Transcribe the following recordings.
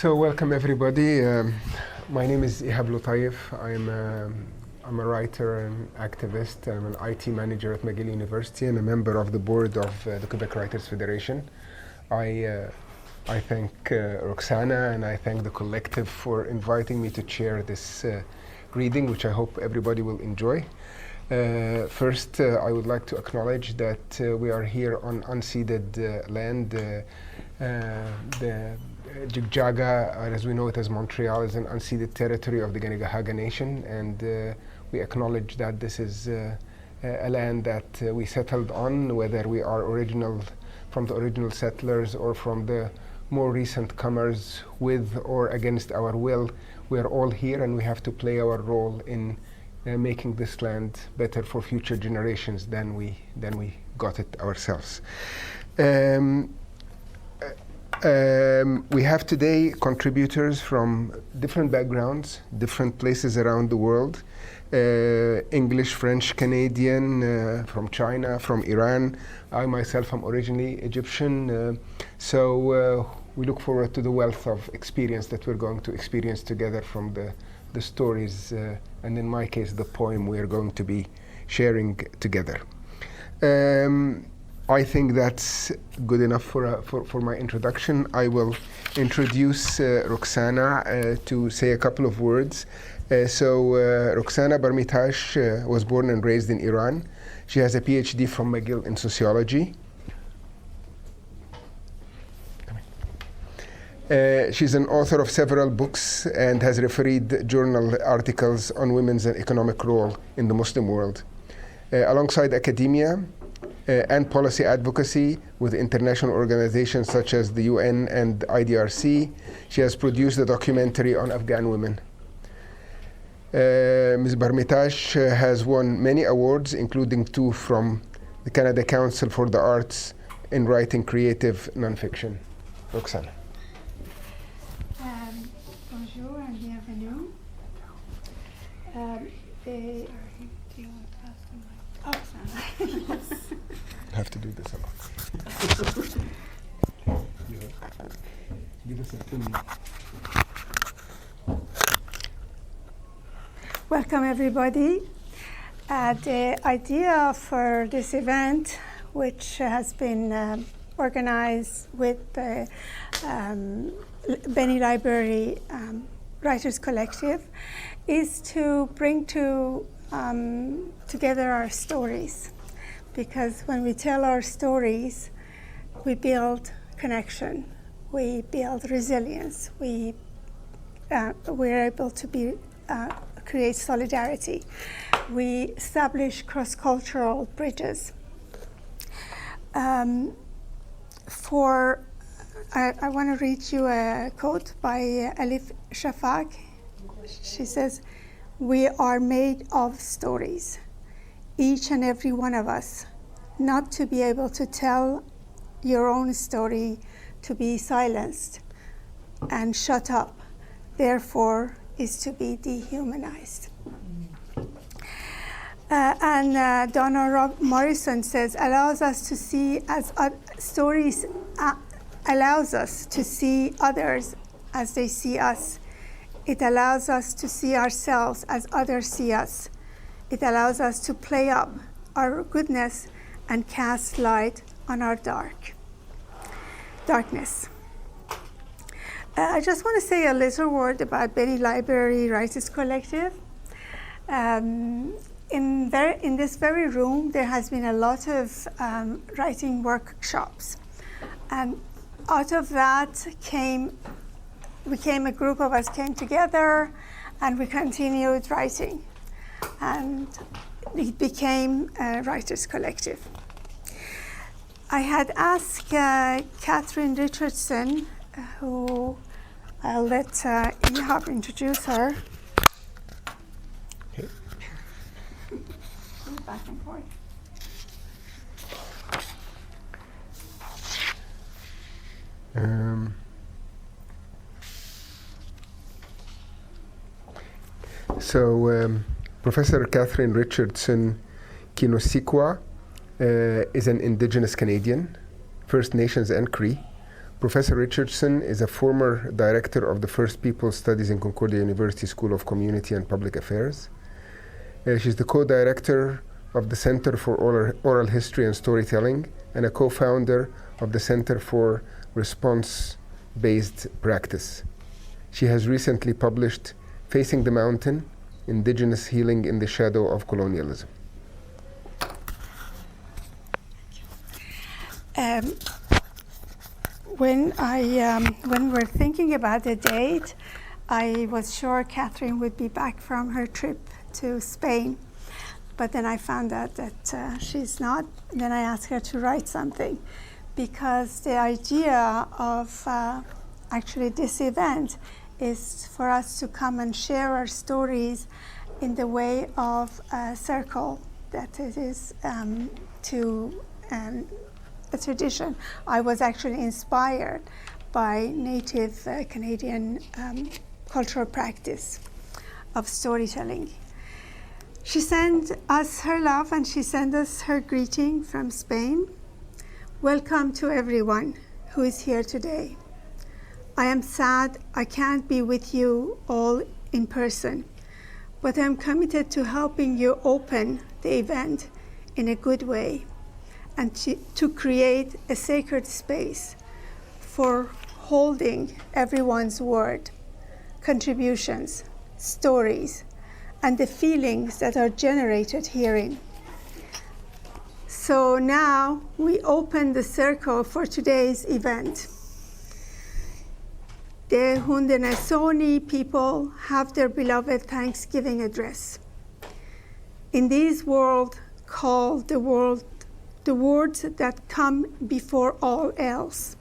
So welcome everybody. My name is Ihab Lutaif. I'm a writer and activist. I'm an IT manager at McGill University and a member of the board of the Quebec Writers Federation. I thank Roxana and I thank the collective for inviting me to chair this reading, which I hope everybody will enjoy. First, I would like to acknowledge that we are here on unceded land. The Jigjaga, as we know it as Montreal, is an unceded territory of the Kanien'kehá:ka Nation, and we acknowledge that this is a land that we settled on, whether we are from the original settlers or from the more recent comers, with or against our will. We are all here, and we have to play our role in making this land better for future generations than we got it ourselves. We have today contributors from different backgrounds, different places around the world. English, French, Canadian, from China, from Iran. I myself am originally Egyptian. So we look forward to the wealth of experience that we're going to experience together from the stories, and in my case, the poem we are going to be sharing together. I think that's good enough for my introduction. I will introduce Roxana to say a couple of words. Roxana Barmitash was born and raised in Iran. She has a PhD from McGill in sociology. She's an author of several books and has refereed journal articles on women's and economic role in the Muslim world. Alongside academia and policy advocacy with international organizations such as the UN and IDRC, she has produced a documentary on Afghan women. Ms. Barmitash has won many awards, including 2 from the Canada Council for the Arts in writing creative nonfiction. Roxana. Bonjour and bienvenue. I have to do this a lot. Give us a 2 minutes. Welcome everybody. The idea for this event, which has been organized with the Benny Library Writers Collective, is to bring together our stories. Because when we tell our stories, we build connection, we build resilience, we're able to create solidarity. We establish cross-cultural bridges. I want to read you a quote by Elif Shafak. She says, "We are made of stories. Each and every one of us. Not to be able to tell your own story, to be silenced and shut up, therefore is to be dehumanized." And Donna Morrison says, allows us to see stories allows us to see others as they see us. It allows us to see ourselves as others see us. It allows us to play up our goodness and cast light on our darkness. I just want to say a little word about Benny Library Writers Collective. In this very room, there has been a lot of writing workshops. And out of that a group of us came together and we continued writing. And it became a writers collective. I had asked Catherine Richardson, who I'll let Ihab introduce her. Okay. Back and forth. Professor Catherine Richardson Kinosikwa is an Indigenous Canadian, First Nations and Cree, Professor Richardson is a former director of the First People Studies in Concordia University School of Community and Public Affairs. She's the co-director of the Center for Oral History and Storytelling and a co-founder of the Center for Response-Based Practice. She has recently published Facing the Mountain, Indigenous Healing in the Shadow of Colonialism. When we're thinking about the date, I was sure Catherine would be back from her trip to Spain. But then I found out that she's not. Then I asked her to write something, because the idea of actually this event is for us to come and share our stories in the way of a circle, that it is to a tradition. I was actually inspired by Native Canadian cultural practice of storytelling. She sent us her love, and she sent us her greeting from Spain. Welcome to everyone who is here today. I am sad I can't be with you all in person, but I'm committed to helping you open the event in a good way and to create a sacred space for holding everyone's word, contributions, stories, and the feelings that are generated herein. So now we open the circle for today's event. The Haudenosaunee people have their beloved Thanksgiving address. In this world called the words that come before all else,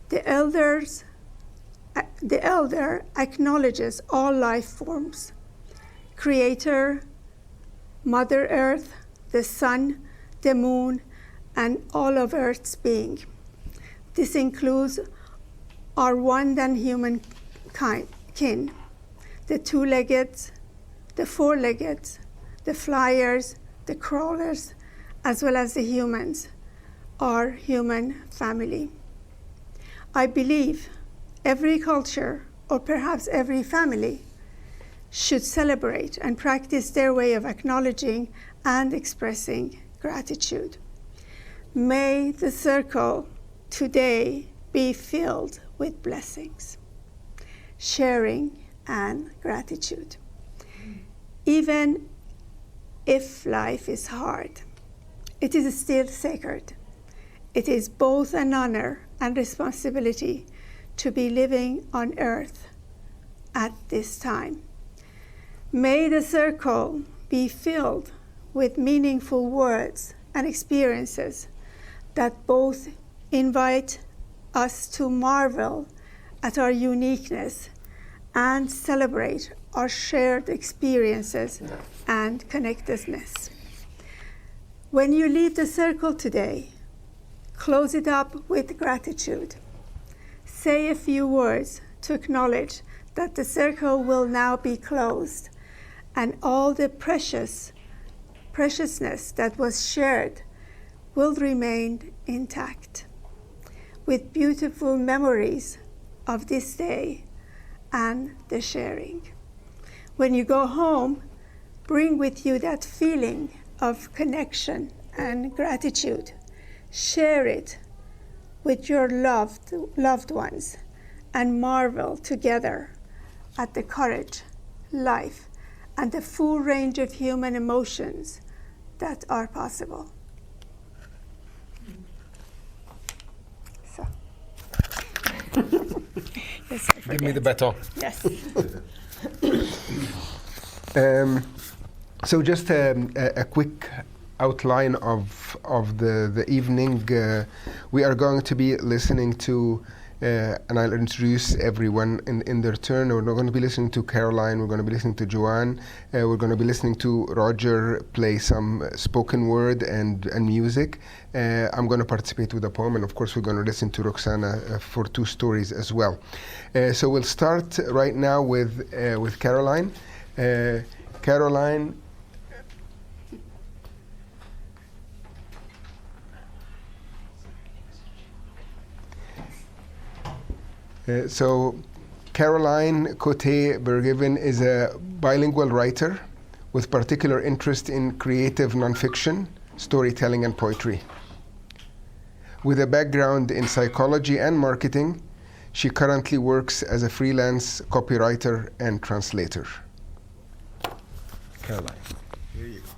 the elder acknowledges all life forms, Creator, Mother Earth, the sun, the moon, and all of Earth's being. This includes our one than human kin, the two-legged, the four-legged, the flyers, the crawlers, as well as the humans, our human family. I believe every culture, or perhaps every family, should celebrate and practice their way of acknowledging and expressing gratitude. May the circle today be filled with blessings, sharing, and gratitude. Even if life is hard, it is still sacred. It is both an honor and responsibility to be living on earth at this time. May the circle be filled with meaningful words and experiences that both invite us to marvel at our uniqueness and celebrate our shared experiences and connectedness. When you leave the circle today, close it up with gratitude. Say a few words to acknowledge that the circle will now be closed and all the preciousness that was shared will remain intact, with beautiful memories of this day and the sharing. When you go home, bring with you that feeling of connection and gratitude. Share it with your loved ones and marvel together at the courage, life, and the full range of human emotions that are possible. So. Yes, Give me the baton. Yes. So just a quick outline of the evening. We are going to be listening to, and I'll introduce everyone in their turn. We're going to be listening to Caroline, we're going to be listening to Joanne, we're going to be listening to Roger play some spoken word and music. I'm going to participate with a poem, and of course we're going to listen to Roxana for 2 stories as well. So we'll start right now with Caroline. Caroline, So Caroline Coté-Bergiven is a bilingual writer with particular interest in creative nonfiction, storytelling, and poetry. With a background in psychology and marketing, she currently works as a freelance copywriter and translator. Caroline, here you go.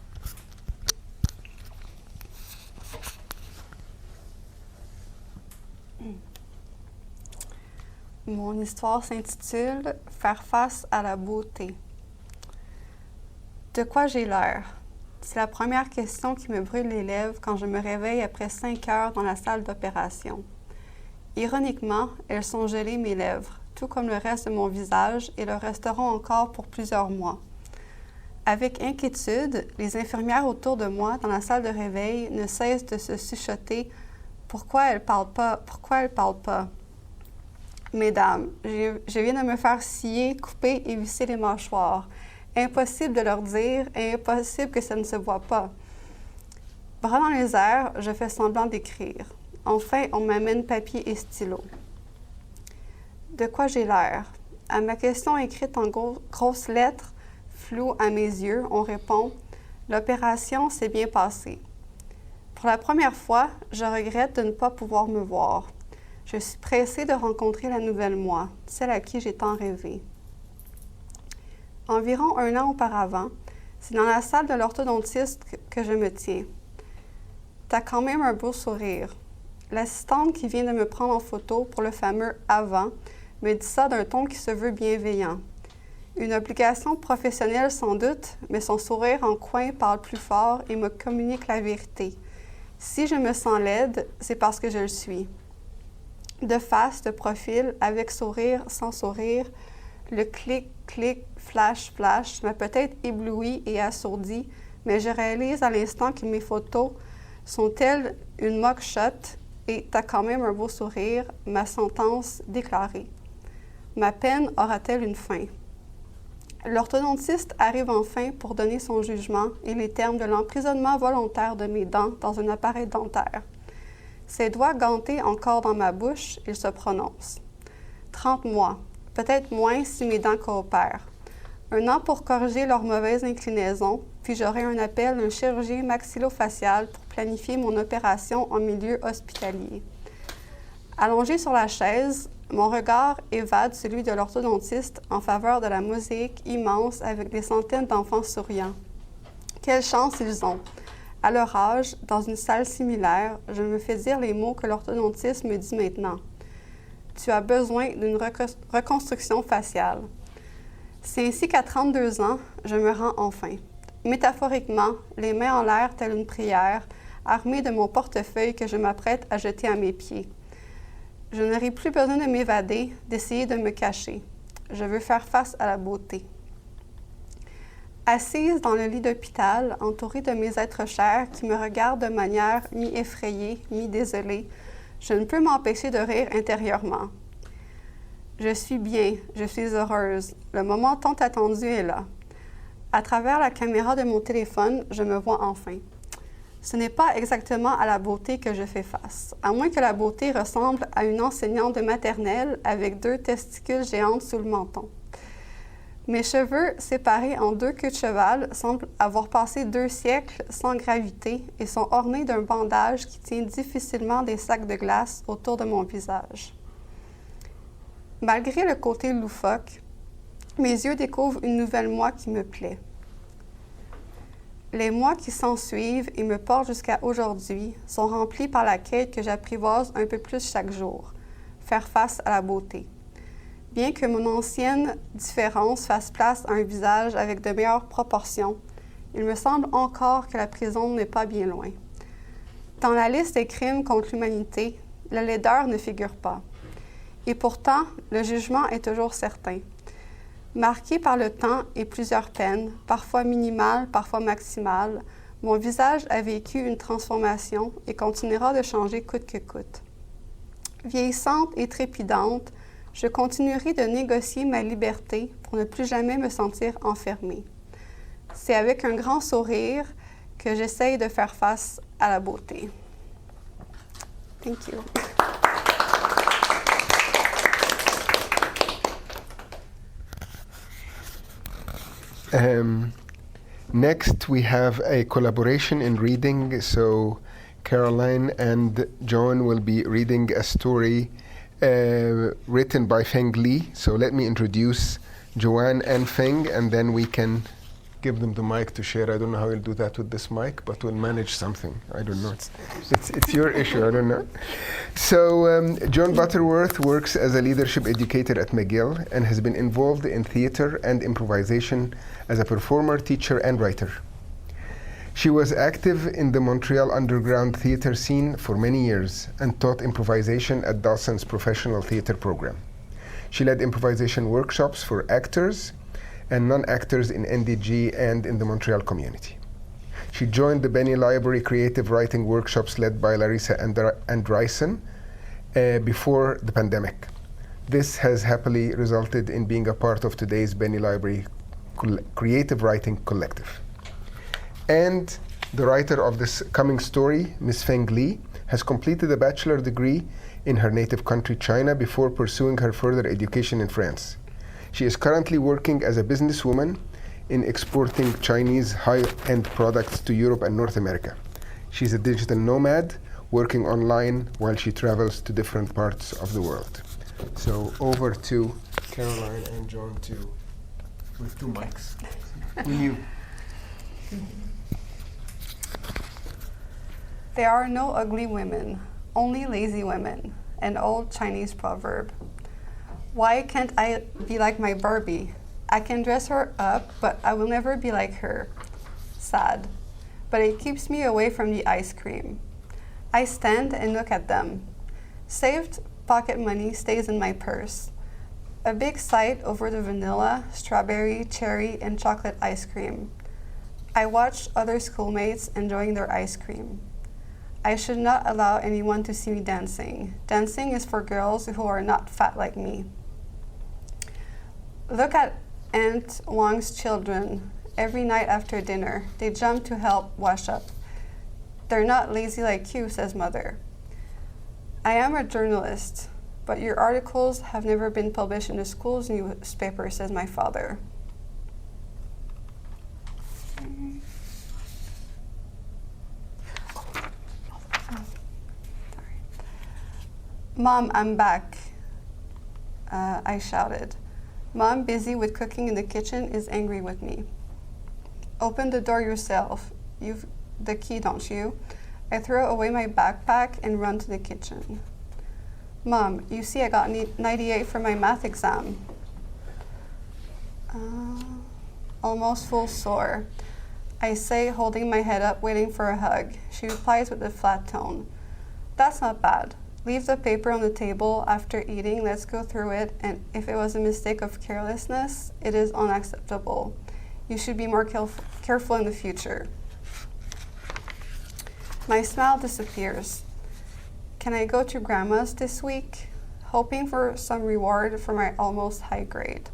Mon histoire s'intitule « Faire face à la beauté ». De quoi j'ai l'air? C'est la première question qui me brûle les lèvres quand je me réveille après 5 heures dans la salle d'opération. Ironiquement, elles sont gelées mes lèvres, tout comme le reste de mon visage, et le resteront encore pour plusieurs mois. Avec inquiétude, les infirmières autour de moi dans la salle de réveil ne cessent de se chuchoter « Pourquoi elle parle pas? Pourquoi elle parle pas? » Mesdames, je viens de me faire scier, couper et visser les mâchoires. Impossible de leur dire et impossible que ça ne se voit pas. Bras dans les airs, je fais semblant d'écrire. Enfin, on m'amène papier et stylo. De quoi j'ai l'air? À ma question écrite en grosses lettres, floue à mes yeux, on répond « L'opération s'est bien passée ». Pour la première fois, je regrette de ne pas pouvoir me voir. Je suis pressée de rencontrer la nouvelle moi, celle à qui j'ai tant rêvé. Environ 1 an auparavant, c'est dans la salle de l'orthodontiste que je me tiens. « T'as quand même un beau sourire. » L'assistante qui vient de me prendre en photo pour le fameux « avant » me dit ça d'un ton qui se veut bienveillant. Une obligation professionnelle sans doute, mais son sourire en coin parle plus fort et me communique la vérité. Si je me sens laide, c'est parce que je le suis. De face, de profil, avec sourire, sans sourire, le clic, clic, flash, flash m'a peut-être ébloui et assourdi, mais je réalise à l'instant que mes photos sont-elles une mock shot et t'as quand même un beau sourire, ma sentence déclarée. Ma peine aura-t-elle une fin? L'orthodontiste arrive enfin pour donner son jugement et les termes de l'emprisonnement volontaire de mes dents dans un appareil dentaire. Ses doigts gantés encore dans ma bouche, il se prononce. 30 mois, peut-être moins si mes dents coopèrent. 1 an pour corriger leur mauvaise inclinaison, puis j'aurai un appel d'un chirurgien maxillofacial pour planifier mon opération en milieu hospitalier. Allongé sur la chaise, mon regard évade celui de l'orthodontiste en faveur de la mosaïque immense avec des centaines d'enfants souriants. Quelle chance ils ont! À leur âge, dans une salle similaire, je me fais dire les mots que l'orthodontiste me dit maintenant. Tu as besoin d'une reconstruction faciale. C'est ainsi qu'à 32 ans, je me rends enfin. Métaphoriquement, les mains en l'air telle une prière, armée de mon portefeuille que je m'apprête à jeter à mes pieds. Je n'aurai plus besoin de m'évader, d'essayer de me cacher. Je veux faire face à la beauté. Assise dans le lit d'hôpital, entourée de mes êtres chers qui me regardent de manière mi-effrayée, mi-désolée, je ne peux m'empêcher de rire intérieurement. Je suis bien, je suis heureuse. Le moment tant attendu est là. À travers la caméra de mon téléphone, je me vois enfin. Ce n'est pas exactement à la beauté que je fais face, à moins que la beauté ressemble à une enseignante de maternelle avec 2 testicules géantes sous le menton. Mes cheveux, séparés en 2 queues de cheval, semblent avoir passé 2 siècles sans gravité et sont ornés d'un bandage qui tient difficilement des sacs de glace autour de mon visage. Malgré le côté loufoque, mes yeux découvrent une nouvelle moi qui me plaît. Les mois qui s'ensuivent et me portent jusqu'à aujourd'hui sont remplis par la quête que j'apprivoise un peu plus chaque jour, faire face à la beauté. Bien que mon ancienne différence fasse place à un visage avec de meilleures proportions, il me semble encore que la prison n'est pas bien loin. Dans la liste des crimes contre l'humanité, la laideur ne figure pas. Et pourtant, le jugement est toujours certain. Marqué par le temps et plusieurs peines, parfois minimales, parfois maximales, mon visage a vécu une transformation et continuera de changer coûte que coûte. Vieillissante et trépidante, je continuerai de négocier ma liberté pour ne plus jamais me sentir enfermée. C'est avec un grand sourire que j'essaye de faire face à la beauté. Thank you. Um, Next, we have a collaboration in reading. So Caroline and John will be reading a story written by Feng Li. So let me introduce Joanne and Feng, and then we can give them the mic to share. I don't know how we'll do that with this mic, but we'll manage something. I don't know. It's your issue. I don't know. So John Butterworth works as a leadership educator at McGill and has been involved in theater and improvisation as a performer, teacher, and writer. She was active in the Montreal underground theater scene for many years and taught improvisation at Dawson's professional theater program. She led improvisation workshops for actors and non-actors in NDG and in the Montreal community. She joined the Benny Library creative writing workshops led by Larissa Andreessen before the pandemic. This has happily resulted in being a part of today's Benny Library Creative Writing Collective. And the writer of this coming story, Ms. Feng Li, has completed a bachelor degree in her native country, China, before pursuing her further education in France. She is currently working as a businesswoman in exporting Chinese high-end products to Europe and North America. She's a digital nomad, working online while she travels to different parts of the world. So over to Caroline and John with 2 mics. There are no ugly women, only lazy women, an old Chinese proverb. Why can't I be like my Barbie? I can dress her up, but I will never be like her. Sad. But it keeps me away from the ice cream. I stand and look at them. Saved pocket money stays in my purse. A big sight over the vanilla, strawberry, cherry, and chocolate ice cream. I watch other schoolmates enjoying their ice cream. I should not allow anyone to see me dancing. Dancing is for girls who are not fat like me. Look at Aunt Wang's children. Every night after dinner, they jump to help wash up. They're not lazy like you, says Mother. I am a journalist, but your articles have never been published in the school's newspaper, says my father. Mom, I'm back, I shouted. Mom, busy with cooking in the kitchen, is angry with me. Open the door yourself. You've the key, don't you? I throw away my backpack and run to the kitchen. Mom, you see I got 98 for my math exam. Almost full sore. I say, holding my head up, waiting for a hug. She replies with a flat tone. That's not bad. Leave the paper on the table after eating. Let's go through it. And if it was a mistake of carelessness, it is unacceptable. You should be more careful in the future. My smile disappears. Can I go to Grandma's this week? Hoping for some reward for my almost high grade.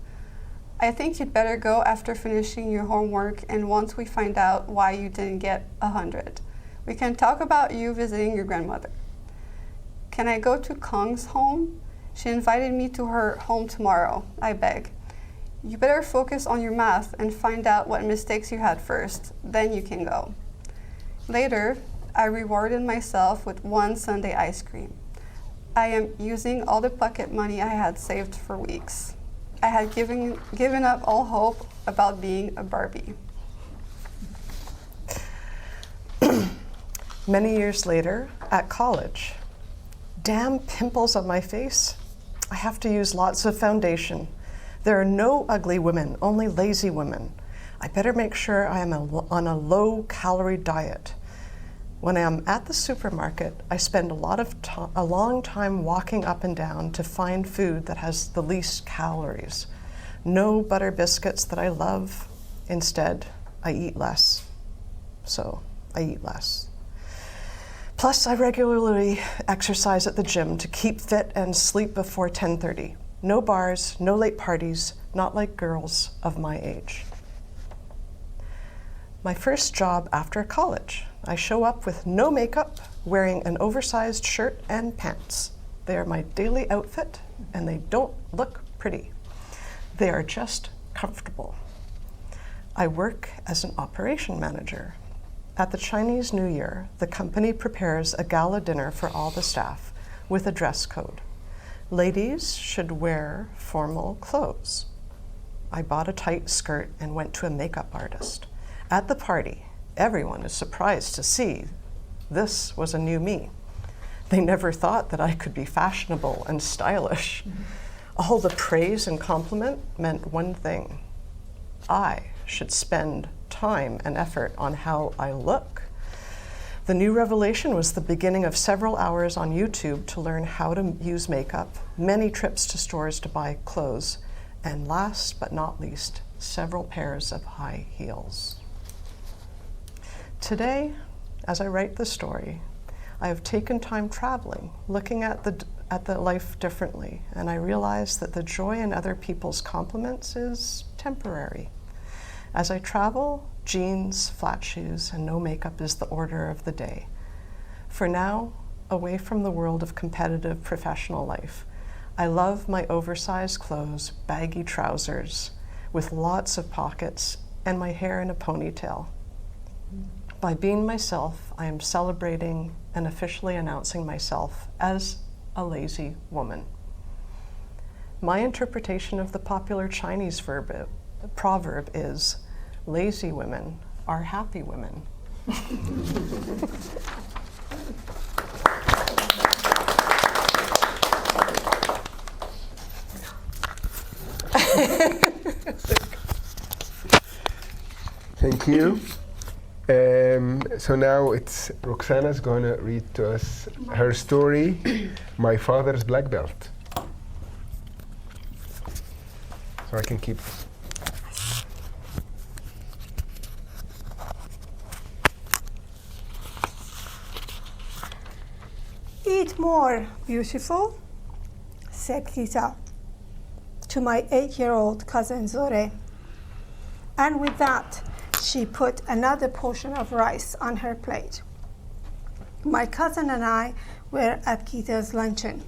I think you'd better go after finishing your homework and once we find out why you didn't get 100. We can talk about you visiting your grandmother. Can I go to Kong's home? She invited me to her home tomorrow. I beg. You better focus on your math and find out what mistakes you had first. Then you can go. Later, I rewarded myself with 1 sundae ice cream. I am using all the pocket money I had saved for weeks. I had given up all hope about being a Barbie. Many years later, at college. Damn pimples on my face. I have to use lots of foundation. There are no ugly women, only lazy women. I better make sure I am on a low-calorie diet. When I am at the supermarket, I spend a long time walking up and down to find food that has the least calories. No butter biscuits that I love. Instead, I eat less. So, I eat less. Plus, I regularly exercise at the gym to keep fit and sleep before 10:30. No bars, no late parties, not like girls of my age. My first job after college. I show up with no makeup, wearing an oversized shirt and pants. They are my daily outfit, and they don't look pretty. They are just comfortable. I work as an operation manager. At the Chinese New Year, the company prepares a gala dinner for all the staff with a dress code. Ladies should wear formal clothes. I bought a tight skirt and went to a makeup artist. At the party, everyone is surprised to see this was a new me. They never thought that I could be fashionable and stylish. All the praise and compliment meant one thing. I should spend time and effort on how I look. The new revelation was the beginning of several hours on YouTube to learn how to use makeup, many trips to stores to buy clothes, and last but not least, several pairs of high heels. Today, as I write the story, I have taken time traveling, looking at the life differently, and I realize that the joy in other people's compliments is temporary. As I travel, jeans, flat shoes, and no makeup is the order of the day. For now, away from the world of competitive professional life, I love my oversized clothes, baggy trousers, with lots of pockets, and my hair in a ponytail. By being myself, I am celebrating and officially announcing myself as a lazy woman. My interpretation of the popular Chinese proverb is, lazy women are happy women. Thank you. So now it's Roxana's going to read to us her story, My Father's Black Belt. So I can keep. Eat more, beautiful, said Gita to my 8-year-old cousin Zore. And with that, she put another portion of rice on her plate. My cousin and I were at Gita's luncheon.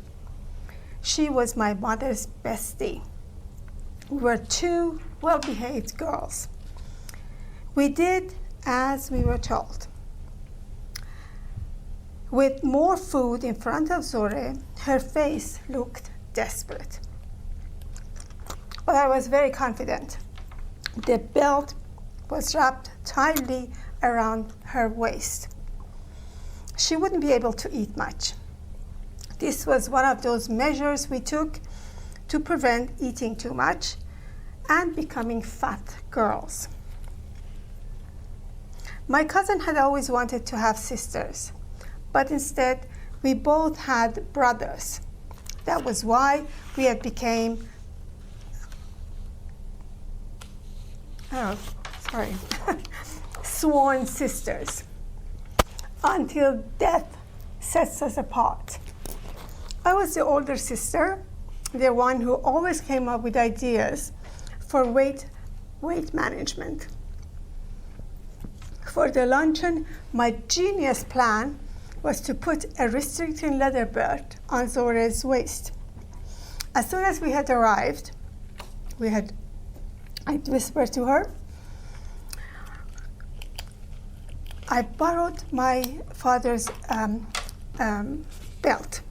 She was my mother's bestie. We were two well-behaved girls. We did as we were told. With more food in front of Zore, her face looked desperate. But I was very confident. The belt was wrapped tightly around her waist. She wouldn't be able to eat much. This was one of those measures we took to prevent eating too much and becoming fat girls. My cousin had always wanted to have sisters, but instead we both had brothers. That was why we had became sworn sisters until death sets us apart. I was the older sister, the one who always came up with ideas for weight management. For the luncheon, my genius plan was to put a restricting leather belt on Zore's waist. As soon as we had arrived, I whispered to her, I borrowed my father's belt.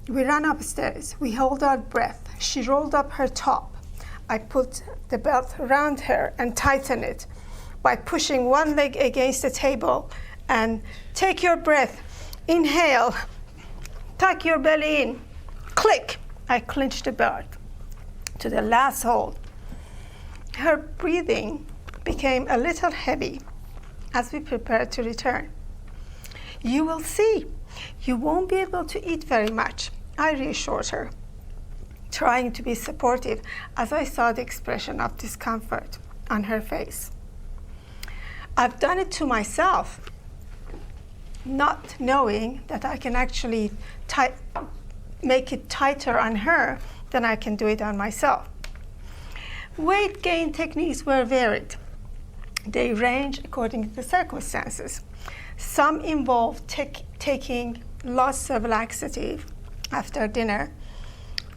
We ran upstairs. We held our breath. She rolled up her top. I put the belt around her and tightened it by pushing one leg against the table and take your breath, inhale, tuck your belly in, click. I clinched the belt to the last hold. Her breathing became a little heavy as we prepared to return. You will see, you won't be able to eat very much, I reassured her, trying to be supportive as I saw the expression of discomfort on her face. I've done it to myself, not knowing that I can actually make it tighter on her than I can do it on myself. Weight gain techniques were varied. They range according to the circumstances. Some involve taking lots of laxative after dinner,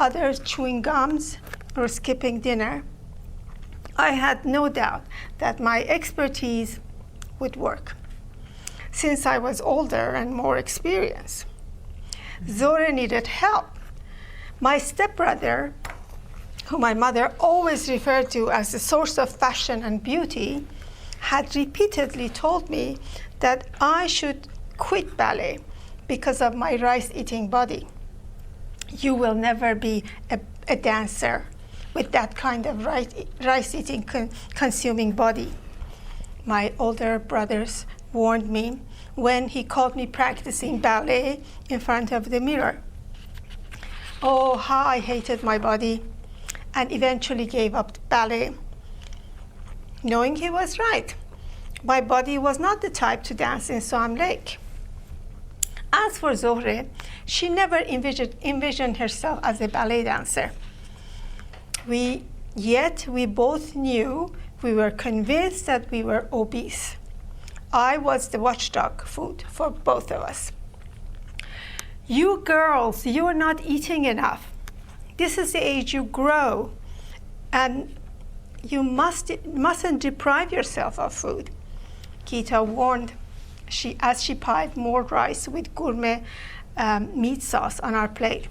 others chewing gums or skipping dinner, I had no doubt that my expertise would work, since I was older and more experienced. Zohre needed help. My stepbrother, who my mother always referred to as the source of fashion and beauty, had repeatedly told me that I should quit ballet because of my rice-eating body. You will never be a dancer with that kind of rice-eating, consuming body. My older brothers warned me when he caught me practicing ballet in front of the mirror. Oh, how I hated my body, and eventually gave up ballet, knowing he was right. My body was not the type to dance in Soham Lake. As for Zohre, she never envisioned herself as a ballet dancer. Yet we both knew, we were convinced that we were obese. I was the watchdog food for both of us. You girls, you are not eating enough. This is the age you grow, and you mustn't deprive yourself of food, Gita warned as she piled more rice with gourmet meat sauce on our plate.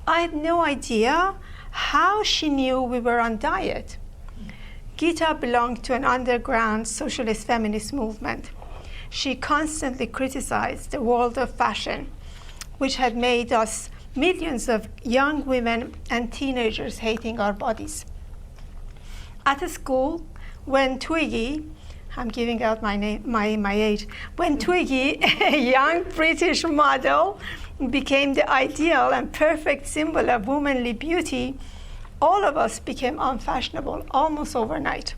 I had no idea how she knew we were on diet. Gita belonged to an underground socialist feminist movement. She constantly criticized the world of fashion, which had made us millions of young women and teenagers hating our bodies. At a school, when Twiggy, I'm giving out my age, when Twiggy, a young British model, became the ideal and perfect symbol of womanly beauty, all of us became unfashionable almost overnight.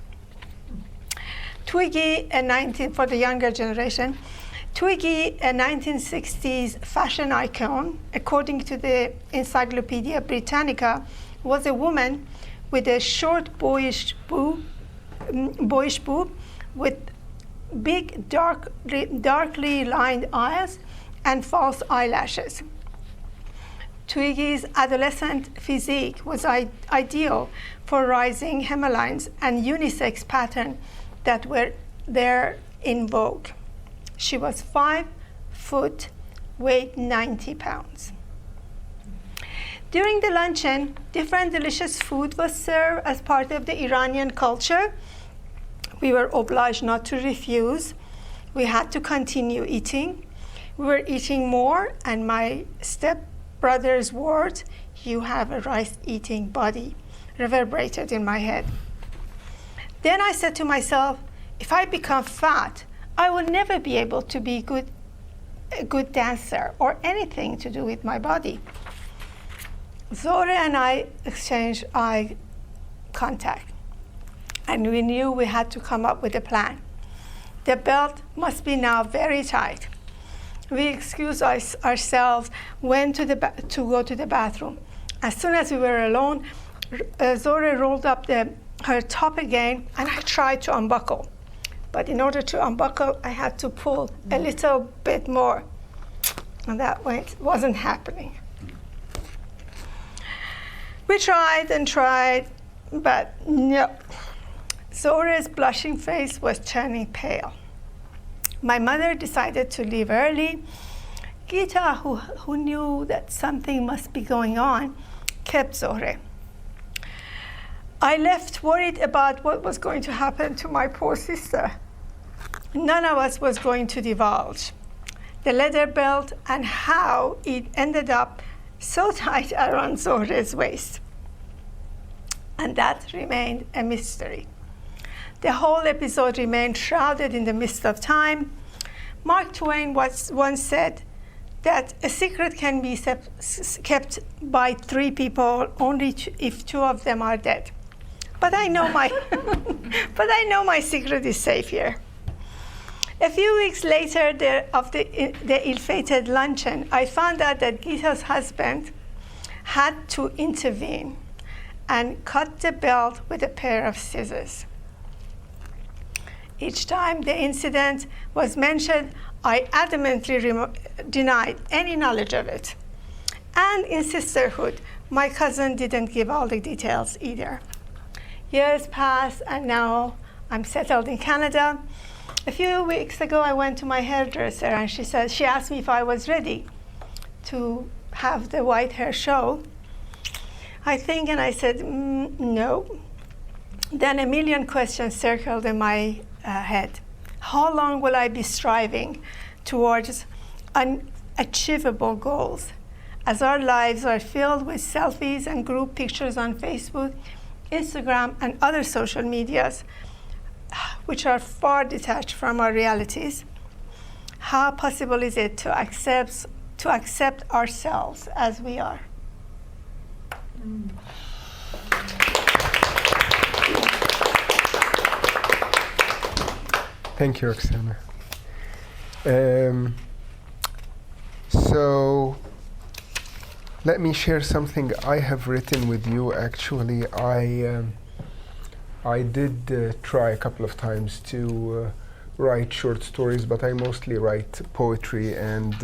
Twiggy, for the younger generation, Twiggy, a 1960s fashion icon, according to the Encyclopedia Britannica, was a woman with a short boyish boob with big darkly lined eyes and false eyelashes. Twiggy's adolescent physique was ideal for rising hemolines and unisex patterns that were there in vogue. She was 5 foot, weighed 90 pounds. During the luncheon, different delicious food was served as part of the Iranian culture. We were obliged not to refuse. We had to continue eating. We were eating more, and my stepbrother's words, "You have a rice-eating body," reverberated in my head. Then I said to myself, if I become fat, I will never be able to be a good dancer or anything to do with my body. Zohre and I exchanged eye contact, and we knew we had to come up with a plan. The belt must be now very tight. We excused ourselves, went to go to the bathroom. As soon as we were alone, Zohre rolled up her top again, and I tried to unbuckle. But in order to unbuckle, I had to pull a little bit more, and that wasn't happening. We tried and tried, but no. Zohre's blushing face was turning pale. My mother decided to leave early. Gita, who knew that something must be going on, kept Zohre. I left worried about what was going to happen to my poor sister. None of us was going to divulge the leather belt and how it ended up so tight around Zohre's waist. And that remained a mystery. The whole episode remained shrouded in the mist of time. Mark Twain once said that a secret can be kept by 3 people only if 2 of them are dead. But I know my secret is safe here. A few weeks later, of the ill-fated luncheon, I found out that Gita's husband had to intervene and cut the belt with a pair of scissors. Each time the incident was mentioned, I adamantly denied any knowledge of it. And in sisterhood, my cousin didn't give all the details either. Years passed, and now I'm settled in Canada. A few weeks ago, I went to my hairdresser, and she asked me if I was ready to have the white hair show. I think, and I said, no. Then a million questions circled in my head. How long will I be striving towards unachievable goals? As our lives are filled with selfies and group pictures on Facebook, Instagram, and other social medias, which are far detached from our realities, how possible is it to accept ourselves as we are? Thank you, Roxana. So let me share something I have written with you. Actually, I did try a couple of times to write short stories, but I mostly write poetry, and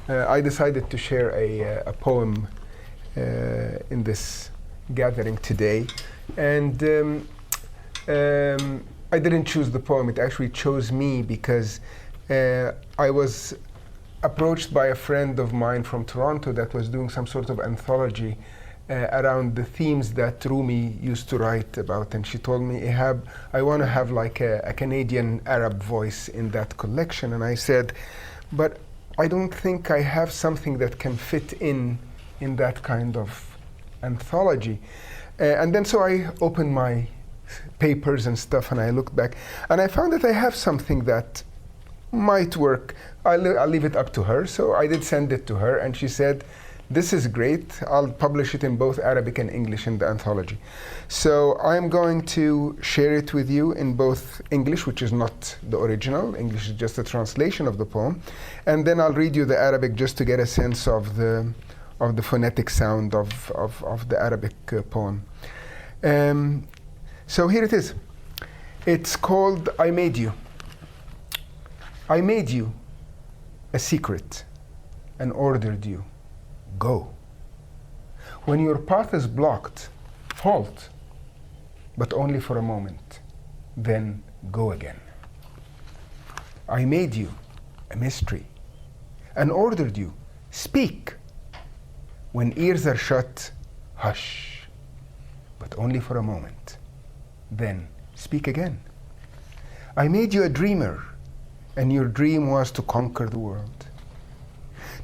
I decided to share a poem in this gathering today. And I didn't choose the poem, it actually chose me, because I was approached by a friend of mine from Toronto that was doing some sort of anthology around the themes that Rumi used to write about, and she told me, Ihab, I want to have like a Canadian Arab voice in that collection. And I said, but I don't think I have something that can fit in that kind of anthology. And then so I opened my papers and stuff, and I looked back, and I found that I have something that might work. I'll leave it up to her. So I did send it to her, and she said, this is great. I'll publish it in both Arabic and English in the anthology. So I'm going to share it with you in both English, which is not the original. English is just a translation of the poem. And then I'll read you the Arabic just to get a sense of the phonetic sound of the Arabic poem. So here it is. It's called I Made You. I made you a secret and ordered you. Go. When your path is blocked, halt, but only for a moment. Then go again. I made you a mystery and ordered you. Speak. When ears are shut, hush, but only for a moment. Then speak again. I made you a dreamer, and your dream was to conquer the world,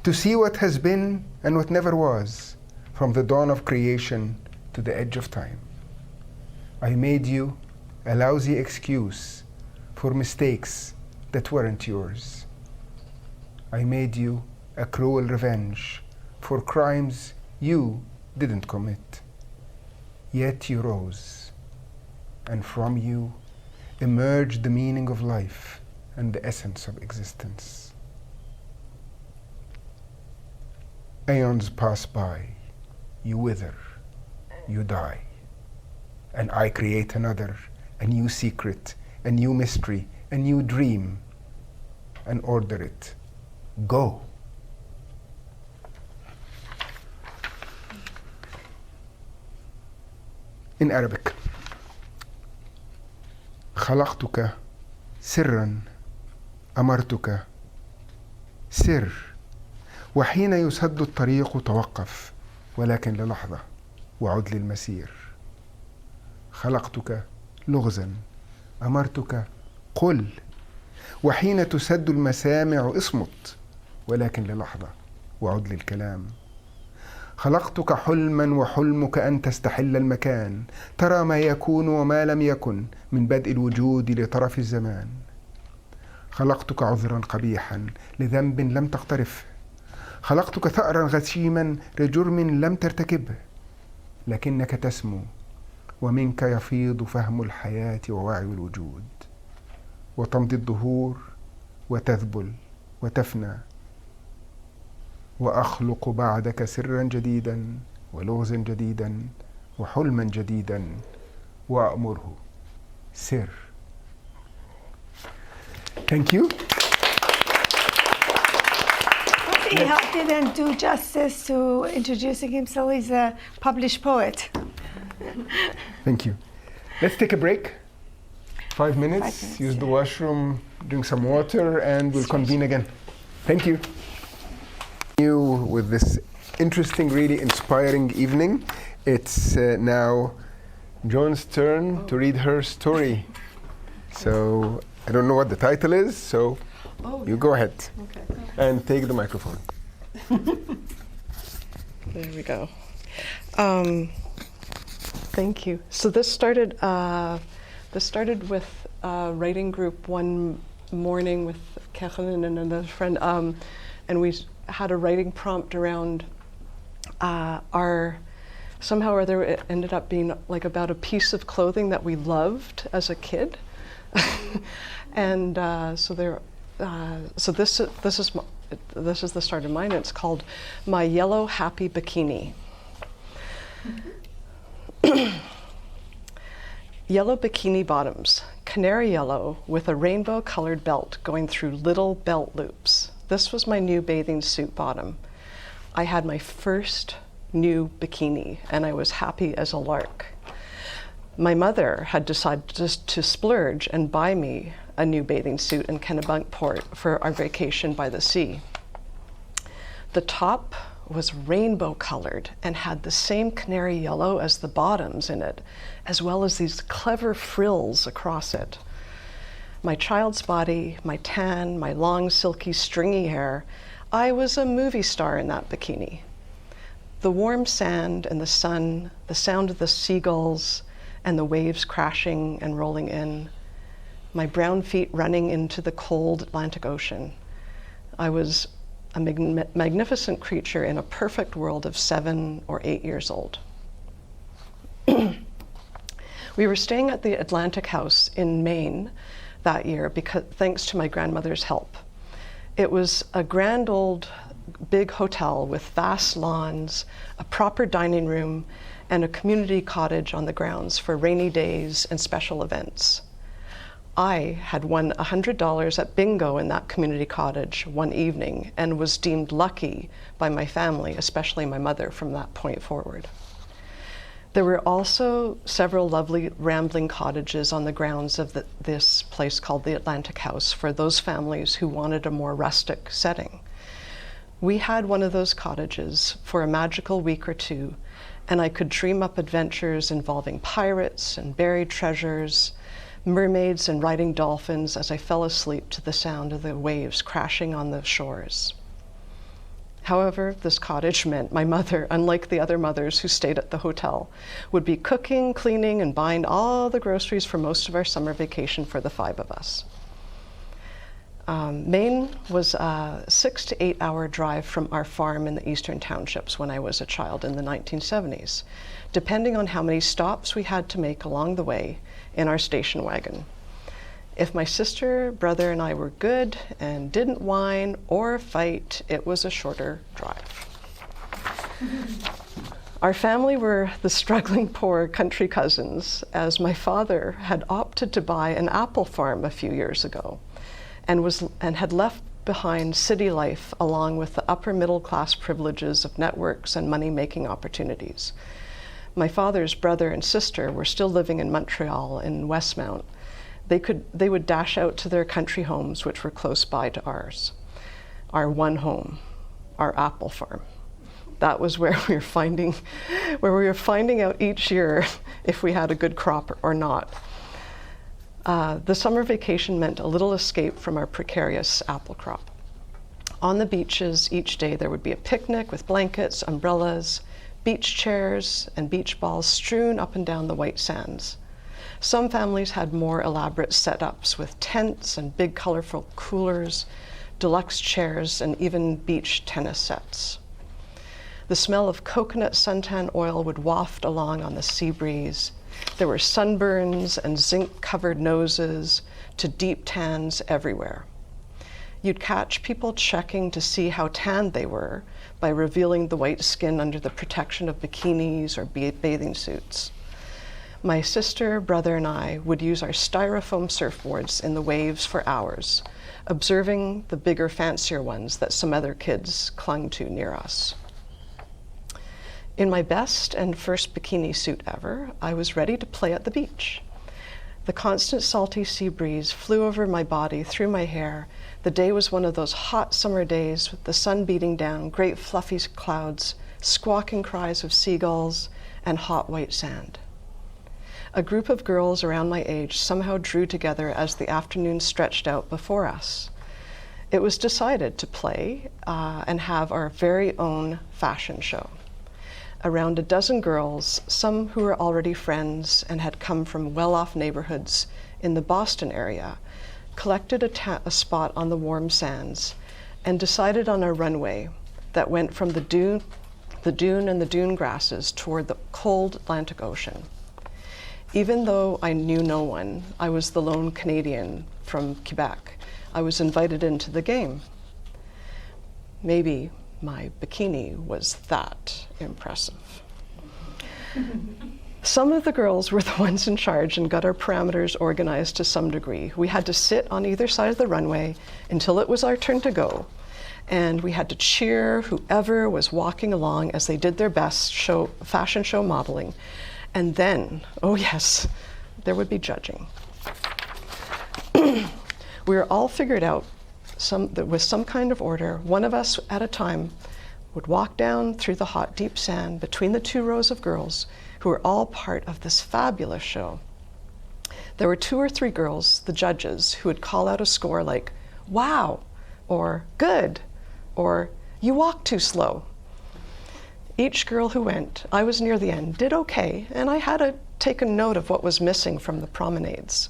to see what has been and what never was, from the dawn of creation to the edge of time. I made you a lousy excuse for mistakes that weren't yours. I made you a cruel revenge for crimes you didn't commit. Yet you rose, and from you emerged the meaning of life and the essence of existence. Aeons pass by, you wither, you die, and I create another, a new secret, a new mystery, a new dream, and order it. Go. In Arabic. خلقتك سرا أمرتك سر وحين يسد الطريق توقف ولكن للحظة وعد للمسير. خلقتك لغزا أمرتك قل وحين تسد المسامع اصمت ولكن للحظة وعد للكلام. خلقتك حلما وحلمك أن تستحل المكان ترى ما يكون وما لم يكن من بدء الوجود لطرف الزمان. خلقتك عذرا قبيحا لذنب لم تقترفه. خلقتك ثأرا غشيما لجرم لم ترتكبه لكنك تسمو ومنك يفيض فهم الحياة ووعي الوجود وتمضي الدهور وتذبل وتفنى وأخلق بعدك سرا جديدا ولغزا جديدا وحلما جديدا وأأمره سر. Thank you. Ihab didn't do justice to introducing himself. He's a published poet. Thank you. Let's take a break. 5 minutes, use the washroom, drink some water, and we'll convene again. Thank you. You with this interesting, really inspiring evening. It's now Joan's turn to read her story. So I don't know what the title is, so you go ahead and take the microphone. There we go. Thank you. So this started with a writing group one morning with Kathleen and another friend, and we had a writing prompt around our, somehow or other it ended up being like about a piece of clothing that we loved as a kid. And so this is the start of mine. It's called My Yellow Happy Bikini. Yellow bikini bottoms, canary yellow with a rainbow colored belt going through little belt loops. This was my new bathing suit bottom. I had my first new bikini and I was happy as a lark. My mother had decided just to splurge and buy me a new bathing suit in Kennebunkport for our vacation by the sea. The top was rainbow colored and had the same canary yellow as the bottoms in it, as well as these clever frills across it. My child's body, my tan, my long, silky, stringy hair, I was a movie star in that bikini. The warm sand and the sun, the sound of the seagulls and the waves crashing and rolling in, my brown feet running into the cold Atlantic Ocean. I was a magnificent creature in a perfect world of 7 or 8 years old. We were staying at the Atlantic House in Maine that year thanks to my grandmother's help. It was a grand old big hotel with vast lawns, a proper dining room, and a community cottage on the grounds for rainy days and special events. I had won $100 at bingo in that community cottage one evening and was deemed lucky by my family, especially my mother, from that point forward. There were also several lovely rambling cottages on the grounds of this place called the Atlantic House for those families who wanted a more rustic setting. We had one of those cottages for a magical week or two, and I could dream up adventures involving pirates and buried treasures, mermaids and riding dolphins as I fell asleep to the sound of the waves crashing on the shores. However, this cottage meant my mother, unlike the other mothers who stayed at the hotel, would be cooking, cleaning, and buying all the groceries for most of our summer vacation for the 5 of us. Maine was a 6 to 8 hour drive from our farm in the eastern townships when I was a child in the 1970s, depending on how many stops we had to make along the way in our station wagon. If my sister, brother, and I were good and didn't whine or fight, it was a shorter drive. Our family were the struggling poor country cousins, as my father had opted to buy an apple farm a few years ago and had left behind city life along with the upper middle class privileges of networks and money-making opportunities. My father's brother and sister were still living in Montreal in Westmount. They would dash out to their country homes, which were close by to ours. Our one home, our apple farm. That was where we were finding out each year if we had a good crop or not. The summer vacation meant a little escape from our precarious apple crop. On the beaches each day there would be a picnic with blankets, umbrellas, beach chairs, and beach balls strewn up and down the white sands. Some families had more elaborate setups with tents and big colorful coolers, deluxe chairs, and even beach tennis sets. The smell of coconut suntan oil would waft along on the sea breeze. There were sunburns and zinc-covered noses to deep tans everywhere. You'd catch people checking to see how tanned they were by revealing the white skin under the protection of bikinis or bathing suits. My sister, brother, and I would use our styrofoam surfboards in the waves for hours, observing the bigger, fancier ones that some other kids clung to near us. In my best and first bikini suit ever, I was ready to play at the beach. The constant salty sea breeze flew over my body, through my hair. The day was one of those hot summer days with the sun beating down, great fluffy clouds, squawking cries of seagulls, and hot white sand. A group of girls around my age somehow drew together as the afternoon stretched out before us. It was decided to play and have our very own fashion show. Around a dozen girls, some who were already friends and had come from well-off neighborhoods in the Boston area, collected a spot on the warm sands and decided on a runway that went from the dune and the dune grasses toward the cold Atlantic Ocean. Even though I knew no one, I was the lone Canadian from Quebec. I was invited into the game. Maybe my bikini was that impressive. Some of the girls were the ones in charge and got our parameters organized to some degree. We had to sit on either side of the runway until it was our turn to go. And we had to cheer whoever was walking along as they did their best fashion show modeling. And then, oh yes, there would be judging. We were all figured out with some kind of order. One of us at a time would walk down through the hot, deep sand between the two rows of girls who were all part of this fabulous show. There were 2 or 3 girls, the judges, who would call out a score like, "Wow," or "Good," or "You walk too slow." Each girl who went, I was near the end, did okay, and I had to take a note of what was missing from the promenades.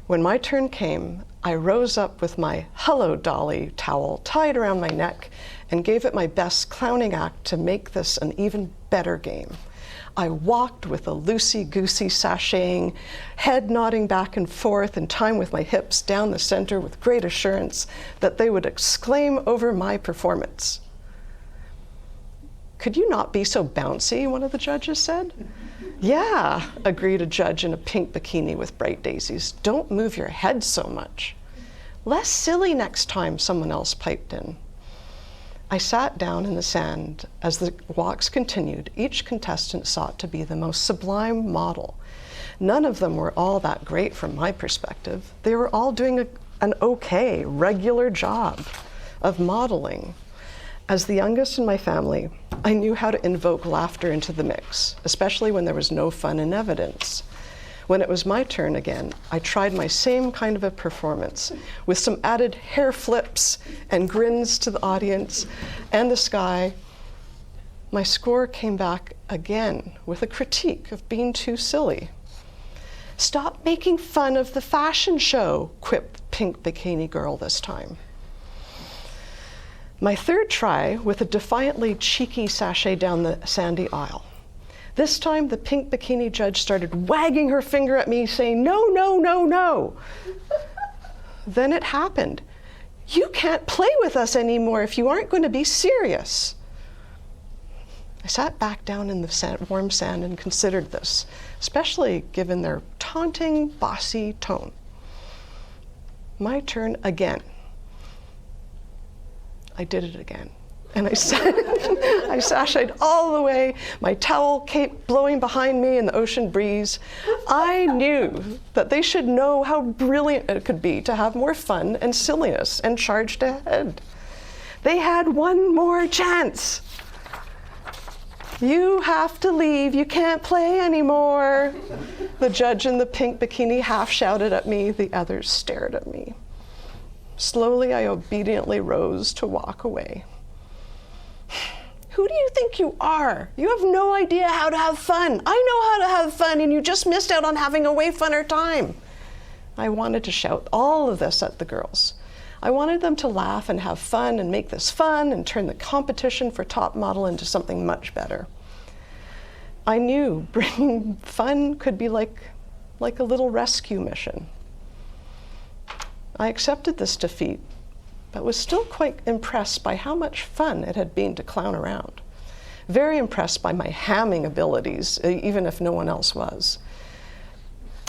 When my turn came, I rose up with my "Hello, Dolly" towel tied around my neck and gave it my best clowning act to make this an even better game. I walked with a loosey-goosey sashaying, head nodding back and forth in time with my hips down the center with great assurance that they would exclaim over my performance. "Could you not be so bouncy?" one of the judges said. "Yeah," agreed a judge in a pink bikini with bright daisies. "Don't move your head so much." "Less silly next time," someone else piped in. I sat down in the sand. As the walks continued, each contestant sought to be the most sublime model. None of them were all that great from my perspective. They were all doing an okay, regular job of modeling. As the youngest in my family, I knew how to invoke laughter into the mix, especially when there was no fun in evidence. When it was my turn again, I tried my same kind of a performance with some added hair flips and grins to the audience and the sky. My score came back again with a critique of being too silly. "Stop making fun of the fashion show," quipped the pink bikini girl this time. My third try with a defiantly cheeky sashay down the sandy aisle. This time, the pink bikini judge started wagging her finger at me, saying, "No, no, no, no." Then it happened. "You can't play with us anymore if you aren't going to be serious." I sat back down in the warm sand and considered this, especially given their taunting, bossy tone. My turn again. I did it again. And I sashayed all the way, my towel cape blowing behind me in the ocean breeze. I knew that they should know how brilliant it could be to have more fun and silliness and charged ahead. They had one more chance. "You have to leave, you can't play anymore." The judge in the pink bikini half shouted at me, the others stared at me. Slowly, I obediently rose to walk away. "Who do you think you are? You have no idea how to have fun. I know how to have fun, and you just missed out on having a way funner time." I wanted to shout all of this at the girls. I wanted them to laugh and have fun and make this fun and turn the competition for top model into something much better. I knew bringing fun could be like a little rescue mission. I accepted this defeat, but was still quite impressed by how much fun it had been to clown around. Very impressed by my hamming abilities, even if no one else was.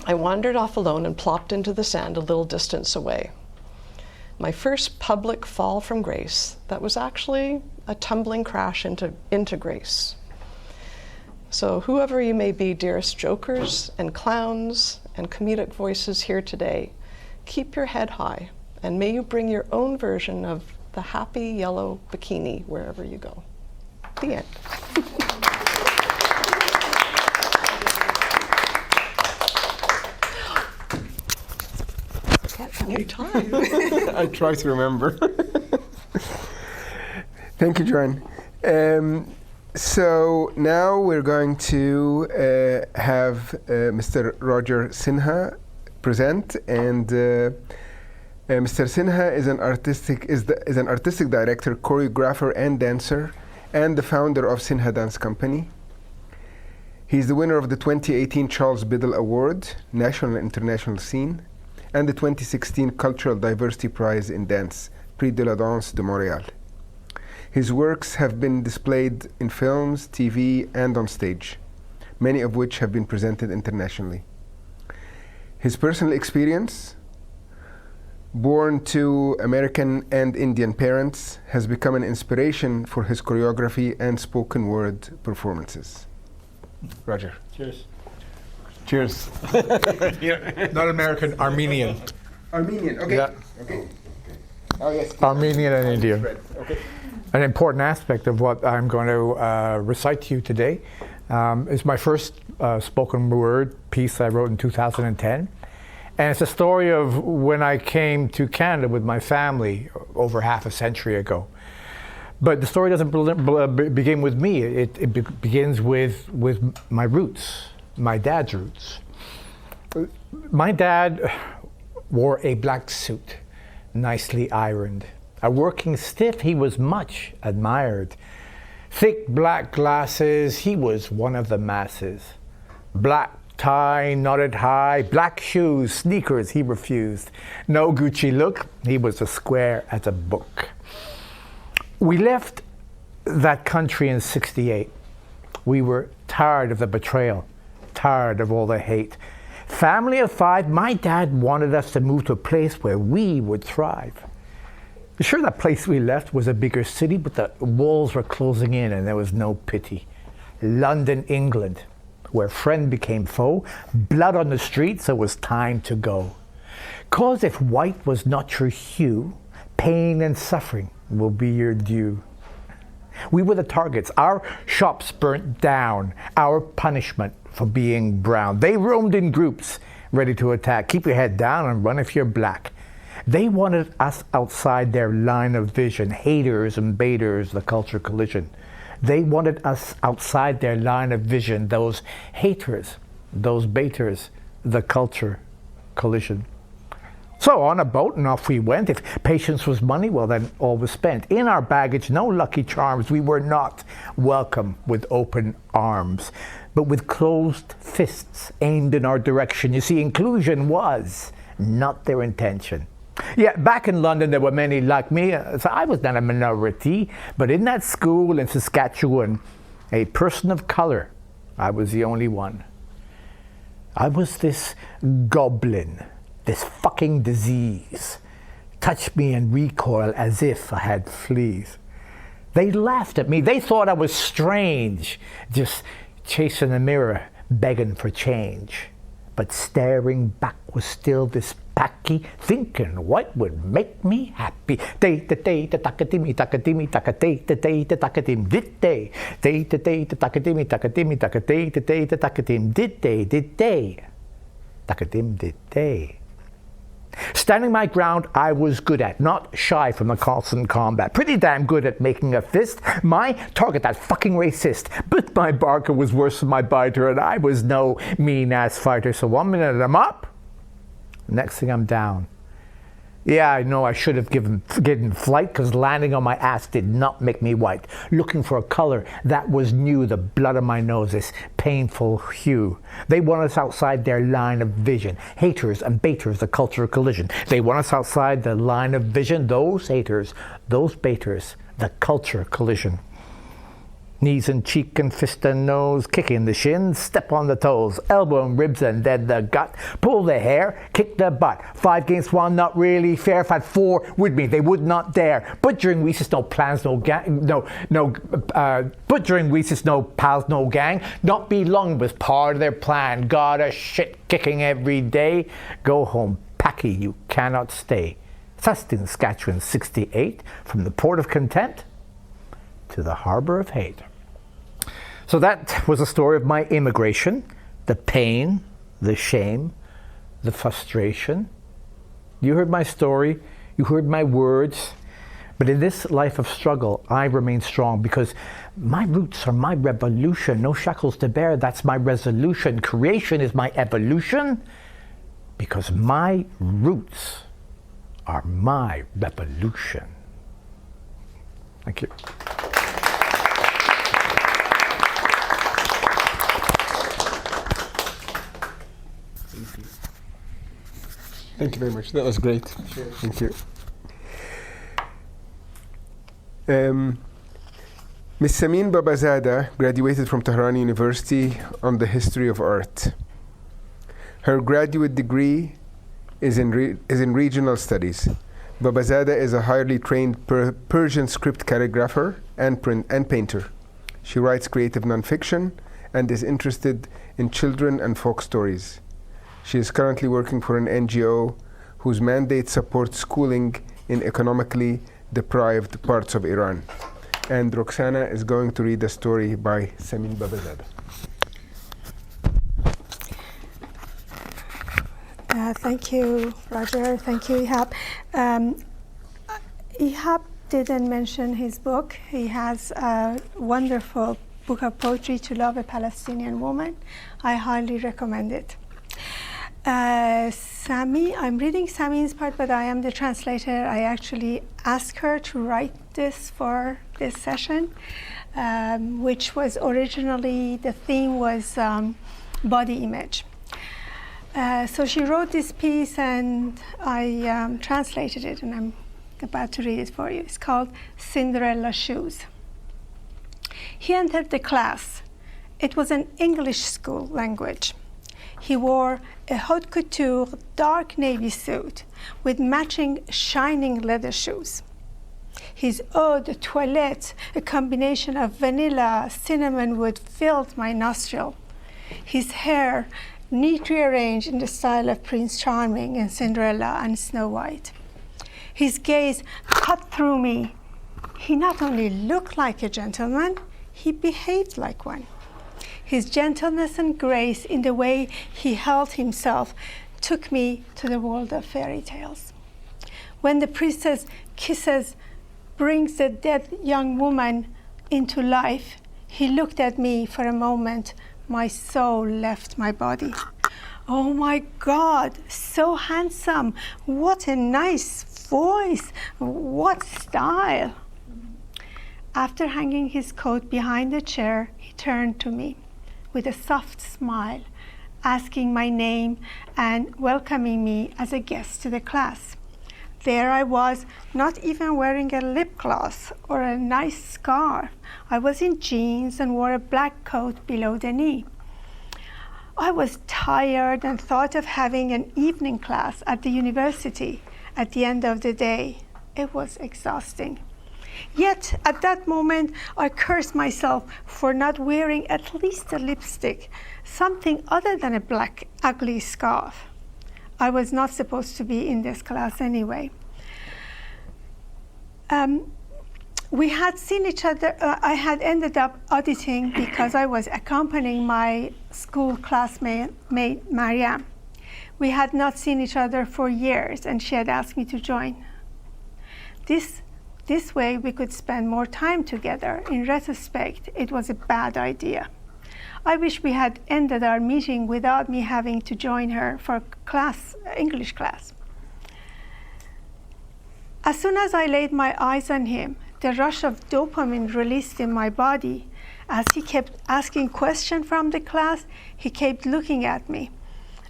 I wandered off alone and plopped into the sand a little distance away. My first public fall from grace that was actually a tumbling crash into grace. So whoever you may be, dearest jokers and clowns and comedic voices here today, keep your head high, and may you bring your own version of the happy yellow bikini wherever you go. The end. Any time. I try to remember. Thank you, Joanne. So now we're going to have Mr. Roger Sinha present, and Mr. Sinha is an artistic director, choreographer, and dancer, and the founder of Sinha Dance Company. He's the winner of the 2018 Charles Biddle Award, National and International Scene, and the 2016 Cultural Diversity Prize in Dance, Prix de la Danse de Montréal. His works have been displayed in films, TV, and on stage, many of which have been presented internationally. His personal experience, born to American and Indian parents, has become an inspiration for his choreography and spoken word performances. Roger. Cheers. Cheers. Not American, Armenian. Armenian, okay. Yeah. Okay. Oh, yes. Armenian and Indian. Okay. An important aspect of what I'm going to recite to you today is my first spoken word piece I wrote in 2010. And it's a story of when I came to Canada with my family over half a century ago. But the story doesn't begin with me. It begins with my roots, my dad's roots. My dad wore a black suit, nicely ironed. A working stiff, he was much admired. Thick black glasses, he was one of the masses. Black tie, knotted high, black shoes, sneakers, he refused. No Gucci look, he was as square as a book. We left that country in '68. We were tired of the betrayal, tired of all the hate. Family of 5, my dad wanted us to move to a place where we would thrive. Sure, that place we left was a bigger city, but the walls were closing in and there was no pity. London, England, where friend became foe, blood on the streets, so it was time to go. 'Cause if white was not your hue, pain and suffering will be your due. We were the targets. Our shops burnt down, our punishment for being brown. They roamed in groups, ready to attack. Keep your head down and run if you're black. They wanted us outside their line of vision, haters and baiters, the culture collision. They wanted us outside their line of vision, those haters, those baiters, the culture collision. So on a boat and off we went. If patience was money, well then all was spent. In our baggage, no lucky charms. We were not welcome with open arms, but with closed fists aimed in our direction. You see, inclusion was not their intention. Yeah, back in London, there were many like me, so I was not a minority. But in that school in Saskatchewan, a person of color, I was the only one. I was this goblin, this fucking disease. Touched me and recoil as if I had fleas. They laughed at me. They thought I was strange, just chasing the mirror, begging for change. But staring back was still this packy, thinking what would make me happy. Day to day to takatimi takatimi takate to day to takatim did day. Day to day to takatimi takatimi takate to day to takatim did day takatim did day. Standing my ground I was good at, not shy from the constant combat. Pretty damn good at making a fist. My target, that fucking racist. But my barker was worse than my biter, and I was no mean-ass fighter. So 1 minute I'm up, next thing I'm down. Yeah, I know I should have given flight, because landing on my ass did not make me white. Looking for a color that was new, the blood of my nose, this painful hue. They want us outside their line of vision. Haters and baiters, the cultural collision. They want us outside the line of vision. Those haters, those baiters, the culture collision. Knees and cheek and fist and nose, kick in the shins, step on the toes, elbow and ribs and then the gut, pull the hair, kick the butt. 5 against 1, not really fair. If I had 4 with me, they would not dare. But during recess, no plans, no gang, but during recess, no pals, no gang. Not be long was part of their plan. Got a shit kicking every day. Go home, Packy, you cannot stay. Saskatoon, Saskatchewan, 68, from the port of content to the harbor of hate. So that was a story of my immigration, the pain, the shame, the frustration. You heard my story, you heard my words, but in this life of struggle, I remain strong because my roots are my revolution. No shackles to bear, that's my resolution. Creation is my evolution because my roots are my revolution. Thank you. Thank you very much. That was great. Sure. Thank you. Ms. Samin Babazada graduated from Tehran University on the history of art. Her graduate degree is in regional studies. Babazada is a highly trained Persian script calligrapher and painter. She writes creative nonfiction and is interested in children and folk stories. She is currently working for an NGO whose mandate supports schooling in economically deprived parts of Iran. And Roxana is going to read a story by Samin Babazada. Thank you, Roger. Thank you, Ihab. Ihab didn't mention his book. He has a wonderful book of poetry, To Love a Palestinian Woman. I highly recommend it. Sami, I'm reading Samin's part, but I am the translator. I actually asked her to write this for this session, which was originally, the theme was body image. So she wrote this piece and I translated it, and I'm about to read it for you. It's called Cinderella Shoes. He entered the class. It was an English school language. He wore a haute couture dark navy suit with matching shining leather shoes. His eau de toilette, a combination of vanilla, cinnamon wood, filled my nostril. His hair, neatly arranged in the style of Prince Charming and Cinderella and Snow White. His gaze cut through me. He not only looked like a gentleman, he behaved like one. His gentleness and grace in the way he held himself took me to the world of fairy tales. When the princess kisses brings the dead young woman into life, he looked at me for a moment. My soul left my body. Oh my God, so handsome. What a nice voice. What style. After hanging his coat behind the chair, he turned to me with a soft smile, asking my name and welcoming me as a guest to the class. There I was, not even wearing a lip gloss or a nice scarf. I was in jeans and wore a black coat below the knee. I was tired and thought of having an evening class at the university at the end of the day. It was exhausting. Yet at that moment, I cursed myself for not wearing at least a lipstick, something other than a black, ugly scarf. I was not supposed to be in this class anyway. We had seen each other. I had ended up auditing because I was accompanying my school classmate, Mariam. We had not seen each other for years, and she had asked me to join. This way we could spend more time together. In retrospect, it was a bad idea. I wish we had ended our meeting without me having to join her for English class. As soon as I laid my eyes on him, the rush of dopamine released in my body. As he kept asking questions from the class, he kept looking at me.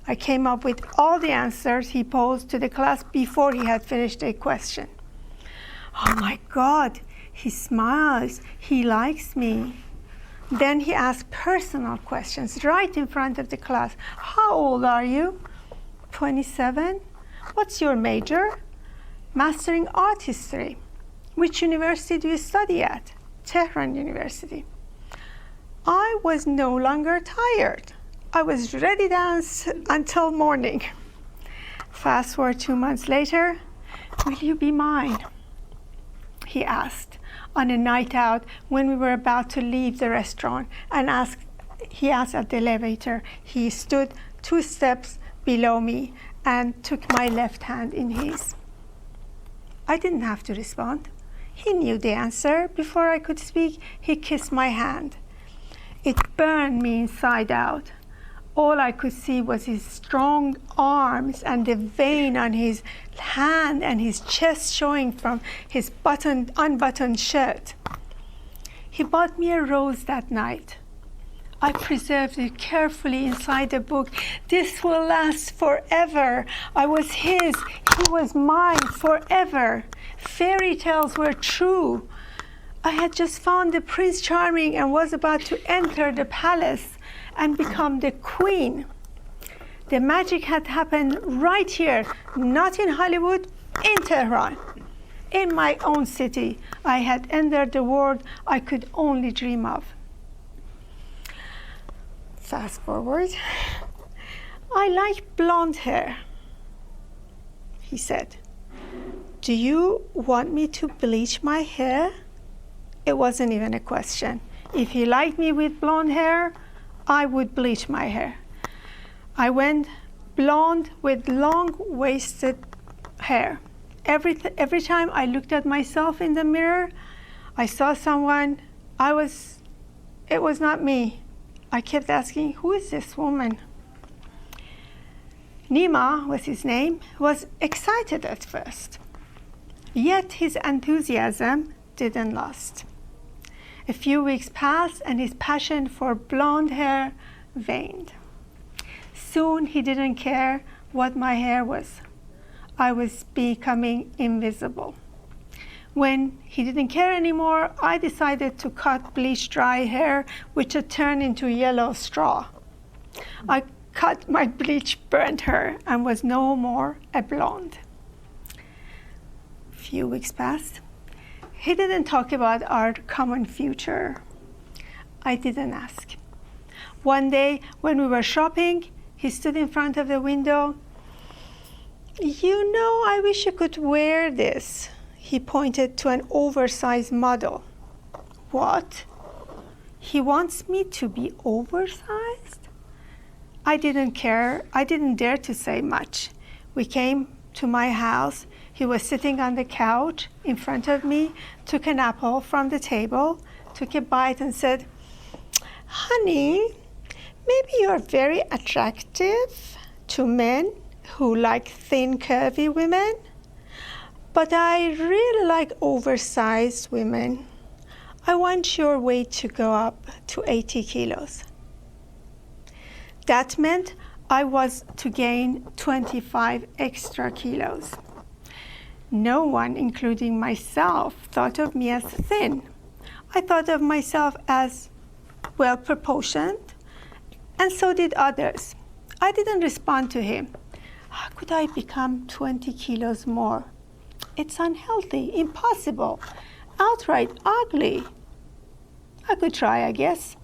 I came up with all the answers he posed to the class before he had finished a question. Oh my God, he smiles, he likes me. Then he asked personal questions right in front of the class. How old are you? 27. What's your major? Mastering art history. Which university do you study at? Tehran University. I was no longer tired. I was ready to dance until morning. Fast forward 2 months later, will you be mine? He asked on a night out when we were about to leave the restaurant, and he asked at the elevator. He stood 2 steps below me and took my left hand in his. I didn't have to respond. He knew the answer. Before I could speak, he kissed my hand. It burned me inside out. All I could see was his strong arms and the vein on his hand and his chest showing from his unbuttoned shirt. He bought me a rose that night. I preserved it carefully inside the book. This will last forever. I was his, he was mine forever. Fairy tales were true. I had just found the Prince Charming and was about to enter the palace and become the queen. The magic had happened right here, not in Hollywood, in Tehran. In my own city, I had entered the world I could only dream of. Fast forward. I like blonde hair, he said. Do you want me to bleach my hair? It wasn't even a question. If he liked me with blonde hair, I would bleach my hair. I went blonde with long-waisted hair. Every time I looked at myself in the mirror, I saw someone. It was not me. I kept asking, who is this woman? Nima was his name, was excited at first. Yet his enthusiasm didn't last. A few weeks passed and his passion for blonde hair waned. Soon he didn't care what my hair was. I was becoming invisible. When he didn't care anymore, I decided to cut bleach dry hair, which had turned into yellow straw. I cut my bleach burnt hair and was no more a blonde. A few weeks passed. He didn't talk about our common future. I didn't ask. One day, when we were shopping, he stood in front of the window. You know, I wish you could wear this. He pointed to an oversized model. What? He wants me to be oversized? I didn't care. I didn't dare to say much. We came to my house. He was sitting on the couch in front of me, took an apple from the table, took a bite and said, honey, maybe you're very attractive to men who like thin, curvy women, but I really like oversized women. I want your weight to go up to 80 kilos. That meant I was to gain 25 extra kilos. No one, including myself, thought of me as thin. I thought of myself as well-proportioned, and so did others. I didn't respond to him. How could I become 20 kilos more? It's unhealthy, impossible, outright ugly. I could try, I guess.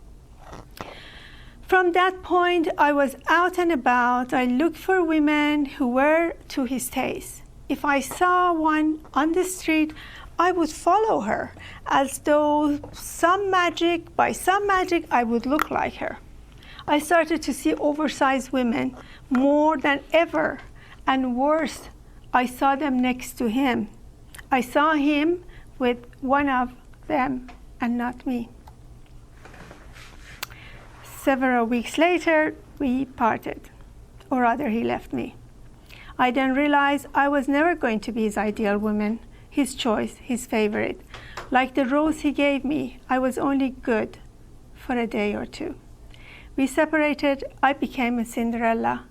From that point, I was out and about. I looked for women who were to his taste. If I saw one on the street, I would follow her, as though by some magic, I would look like her. I started to see oversized women more than ever, and worse, I saw them next to him. I saw him with one of them and not me. Several weeks later, we parted, or rather, he left me. I then realized I was never going to be his ideal woman, his choice, his favorite. Like the rose he gave me, I was only good for a day or two. We separated. I became a Cinderella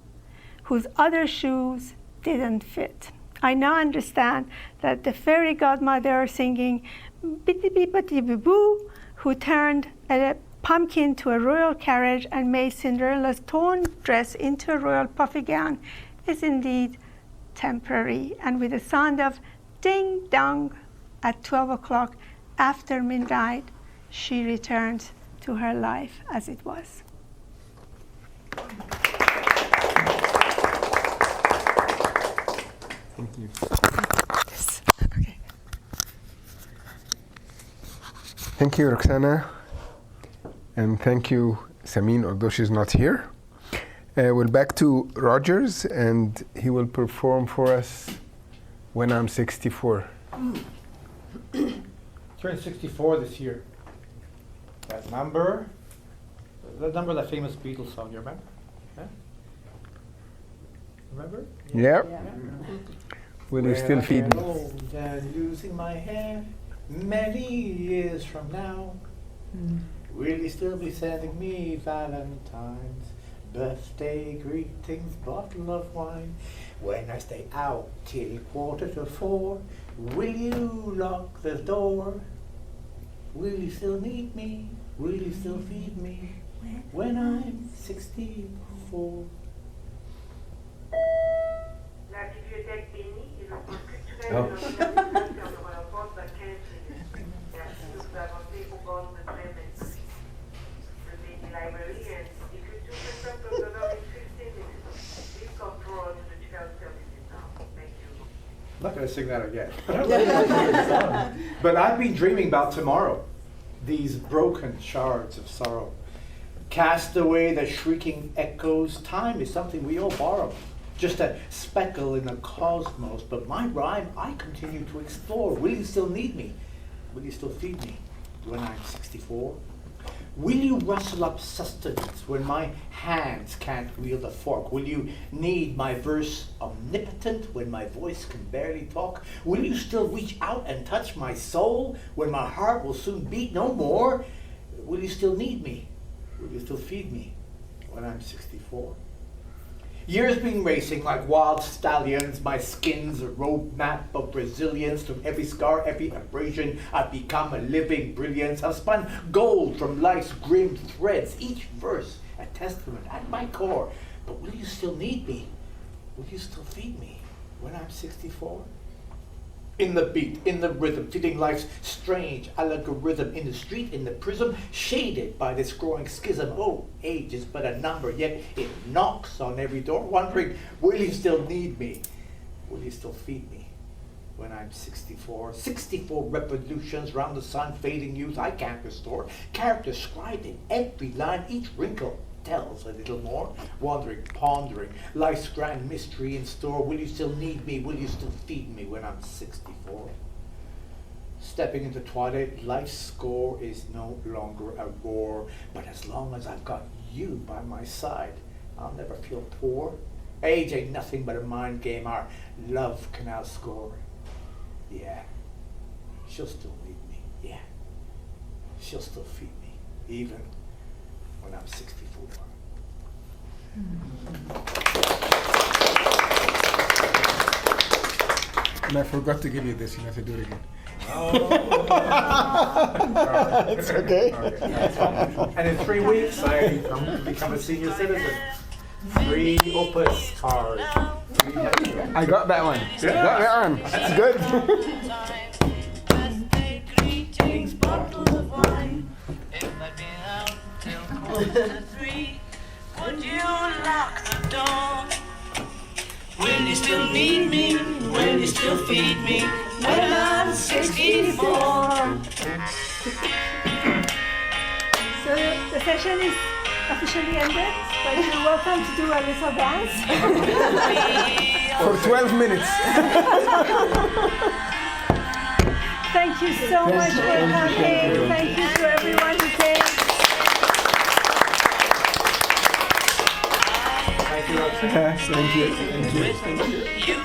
whose other shoes didn't fit. I now understand that the fairy godmother singing Bitti Bippity Boo, who turned a pumpkin to a royal carriage and made Cinderella's torn dress into a royal puffy gown is indeed temporary. And with the sound of ding dong at 12 o'clock after midnight, she returned to her life as it was. Thank you. Yes. Okay. Thank you, Roxana. And thank you, Samin, although she's not here. We're back to Rogers, and he will perform for us When I'm 64. Turned 64 this year. That number of that famous Beatles song, you remember? Yeah? Remember? Yep. Will you still feed me? Old and losing my hair many years from now. Will you still be sending me Valentine's, birthday greetings, bottle of wine? When I stay out till 3:45, will you lock the door? Will you still need me? Will you still feed me when I'm 64? La bibliothèque Bénie est le point culturel de notre sur le aéroport de 15 minutes. Merci de vous avancer au bord de train maintenant. The Bénie Library and the Culture Center will go down in 15 minutes. Please come forward to the checkout services now. Thank you. I'm not going to sing that again. But I've been dreaming about tomorrow. These broken shards of sorrow. Cast away the shrieking echoes. Time is something we all borrow. Just a speckle in the cosmos. But my rhyme, I continue to explore. Will you still need me? Will you still feed me when I'm 64? Will you rustle up sustenance when my hands can't wield a fork? Will you need my verse omnipotent when my voice can barely talk? Will you still reach out and touch my soul when my heart will soon beat no more? Will you still need me? Will you still feed me when I'm 64? Years been racing like wild stallions, my skin's a roadmap of resilience. From every scar, every abrasion, I've become a living brilliance. I've spun gold from life's grim threads, each verse a testament at my core. But will you still need me? Will you still feed me when I'm 64? In the beat, in the rhythm, fitting life's strange algorithm, in the street, in the prism, shaded by this growing schism. Oh, age is but a number, yet it knocks on every door, wondering, will you still need me? Will you still feed me when I'm 64? 64 revolutions round the sun, fading youth I can't restore. Character scribed in every line, each wrinkle tells a little more. Wandering, pondering, life's grand mystery in store. Will you still need me? Will you still feed me when I'm 64? Stepping into twilight, life's score is no longer a roar. But as long as I've got you by my side, I'll never feel poor. Age ain't nothing but a mind game. Our love can outscore. Yeah, she'll still need me. Yeah, she'll still feed me, even when I'm 64. And I forgot to give you this. You have to do it again. It's okay. And in 3 weeks, I become a senior citizen. 3 opus cards. I got that one. Yeah. I got that one. That's good. Greetings, bottles of wine. It let me out till 3:45. Would you lock the door? Will you still need me? Will you still feed me when I'm 64? So the session is officially ended, but you're welcome to do a little dance. For 12 minutes. Thank you so much for coming. Thank you to everyone who came. Thank you. Thank you. You